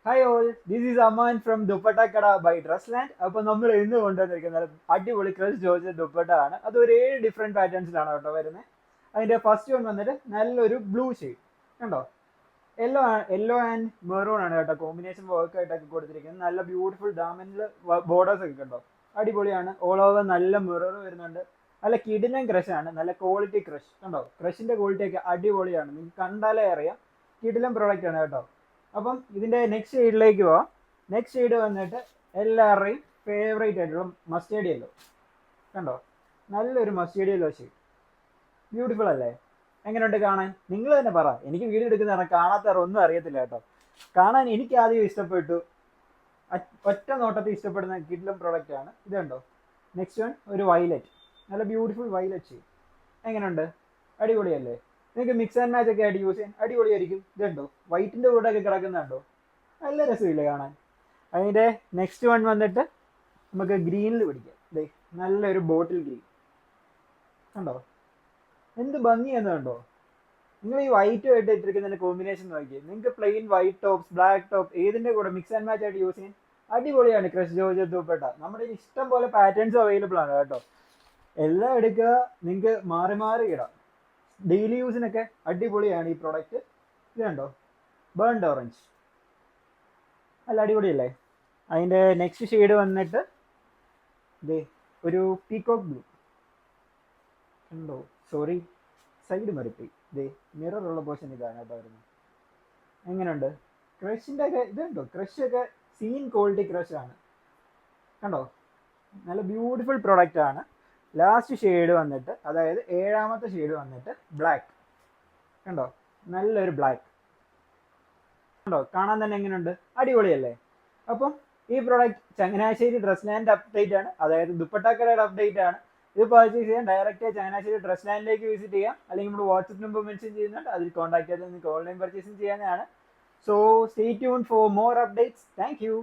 Hi all, this is Aman from Dupattakkada by Dressland. അപ്പോൾ നമ്മൾ ഇന്ന് കൊണ്ടുവന്നിരിക്കുന്നത് അടിപൊളി ക്രഷ് ജോർജറ്റ് ദുപ്പട്ട ആണ്. അത് ഒരു 7 ഡിഫറെൻറ്റ് പാറ്റേൺസിലാണ് കേട്ടോ വരുന്നത്. അതിൻ്റെ ഫസ്റ്റ് വൺ വന്നിട്ട് നല്ലൊരു ബ്ലൂ ഷെയ്ഡ് കണ്ടോ. യെല്ലോ ആൻഡ് മെറൂൺ ആണ് കേട്ടോ കോമ്പിനേഷൻ വർക്ക് ആയിട്ടൊക്കെ കൊടുത്തിരിക്കുന്നത്. നല്ല ബ്യൂട്ടിഫുൾ ഡാമനിൽ ബോർഡേഴ്സ് ഒക്കെ കണ്ടോ, അടിപൊളിയാണ്. ഓൾ ഓവർ നല്ല മിറർ വരുന്നുണ്ട്. നല്ല കിടിലൻ ക്രഷ് ആണ്, നല്ല ക്വാളിറ്റി ക്രഷ് കണ്ടോ. ക്രഷിൻ്റെ ക്വാളിറ്റി ഒക്കെ അടിപൊളിയാണ്, നിങ്ങൾക്ക് കണ്ടാലേ അറിയാം. കിടിലൻ പ്രോഡക്റ്റ് ആണ് കേട്ടോ. അപ്പം ഇതിൻ്റെ നെക്സ്റ്റ് ഷെയ്ഡിലേക്ക് പോവാം. നെക്സ്റ്റ് ഷെയ്ഡ് വന്നിട്ട് എല്ലാവരുടെയും ഫേവറേറ്റ് ആയിട്ടുള്ള മസ്റ്റേർഡ് യെല്ലോ കണ്ടോ. നല്ലൊരു മസ്റ്റേർഡ് യെല്ലോ ഷെയ്ഡ്, ബ്യൂട്ടിഫുൾ അല്ലേ? എങ്ങനെയുണ്ട് കാണാൻ? നിങ്ങൾ തന്നെ പറ. എനിക്ക് വീഡിയോ എടുക്കുന്ന കാണാത്തവർ ഒന്നും അറിയത്തില്ല കേട്ടോ. കാണാൻ എനിക്ക് ആദ്യം ഇഷ്ടപ്പെട്ടു, ഒറ്റ നോട്ടത്തിൽ ഇഷ്ടപ്പെടുന്ന കിഡിലം പ്രോഡക്റ്റ് ആണ് ഇത് കണ്ടോ. നെക്സ്റ്റ് വൺ ഒരു വയലറ്റ്, നല്ല ബ്യൂട്ടിഫുൾ വയലറ്റ് ഷെയ്ഡ്. എങ്ങനെയുണ്ട്? അടിപൊളിയല്ലേ? നിങ്ങൾക്ക് മിക്സ് ആൻഡ് മാച്ച് ഒക്കെ ആയിട്ട് യൂസ് ചെയ്യാൻ അടിപൊളിയായിരിക്കും. ഇതുണ്ടോ, വൈറ്റിൻ്റെ കൂടെ ഒക്കെ കിടക്കുന്നുണ്ടോ, നല്ല രസമില്ലേ കാണാൻ. അതിൻ്റെ നെക്സ്റ്റ് വൺ വന്നിട്ട് നമുക്ക് ഗ്രീനിൽ പിടിക്കാം. ദേ നല്ലൊരു ബോട്ടിൽ ഗ്രീൻ കണ്ടോ, എന്ത് ഭംഗിയെന്ന് കണ്ടോ. നിങ്ങൾ ഈ വൈറ്റ് ആയിട്ട് ഇട്ടിരിക്കുന്നതിന്റെ കോമ്പിനേഷൻ നോക്കി, നിങ്ങൾക്ക് plain white tops, black top ഏതിന്റെ കൂടെ മിക്സ് ആൻഡ് മാച്ച് ആയിട്ട് യൂസ് ചെയ്യാൻ അടിപൊളിയാണ് ക്രഷ് ജോർജറ്റ് ദുപ്പട്ട. നമ്മുടെ ഇഷ്ടം പോലെ പാറ്റേൺസ് അവൈലബിൾ ആണ് കേട്ടോ. എല്ലാം എടുക്കുക, നിങ്ങൾക്ക് മാറി മാറി ഇടാം. ഡെയിലി യൂസിനൊക്കെ അടിപൊളിയാണ് ഈ പ്രോഡക്റ്റ്. ഇത് കണ്ടോ, ബേൺഡ് ഓറഞ്ച്, നല്ല അടിപൊളിയല്ലേ? അതിൻ്റെ നെക്സ്റ്റ് ഷെയ്ഡ് വന്നിട്ട് ഇതേ ഒരു പീകോക്ക് ബ്ലൂ കണ്ടോ. സോറി, സൈഡ് മറിപ്പോയി. ഇതേ മിററുള്ള പോർഷൻ ഇതാണ് കേട്ടോ വരുന്നത്. എങ്ങനെയുണ്ട്? ക്രഷിൻ്റെ ഒക്കെ ഇതുണ്ടോ, ക്രഷൊക്കെ സീൻ ക്വാളിറ്റി ക്രഷ് ആണ് കണ്ടോ. നല്ല ബ്യൂട്ടിഫുൾ പ്രോഡക്റ്റ് ആണ്. ലാസ്റ്റ് ഷെയ്ഡ് വന്നിട്ട്, അതായത് 7ാമത്തെ ഷെയ്ഡ് വന്നിട്ട് ബ്ലാക്ക് കണ്ടോ, നല്ലൊരു ബ്ലാക്ക് കണ്ടോ. കാണാൻ തന്നെ എങ്ങനെയുണ്ട്? അടിപൊളിയല്ലേ? അപ്പം ഈ product Changanassery dress land update ആണ്, അതായത് ദുപ്പട്ടക്കടയുടെ അപ്ഡേറ്റ് ആണ്. ഇത് പർച്ചേസ് ചെയ്യാൻ ഡയറക്റ്റ് ചങ്ങനാശ്ശേരി ഡ്രസ് ലാൻഡിലേക്ക് വിസിറ്റ് ചെയ്യാം, അല്ലെങ്കിൽ നമ്മുടെ വാട്സപ്പ് നമ്പർ മെൻഷൻ ചെയ്യുന്നുണ്ട്, അതിൽ കോൺടാക്ട് ചെയ്താൽ നിങ്ങൾക്ക് ഓൺലൈൻ പർച്ചേസിങ് ചെയ്യാനാണ്. So stay tune for more updates. Thank you.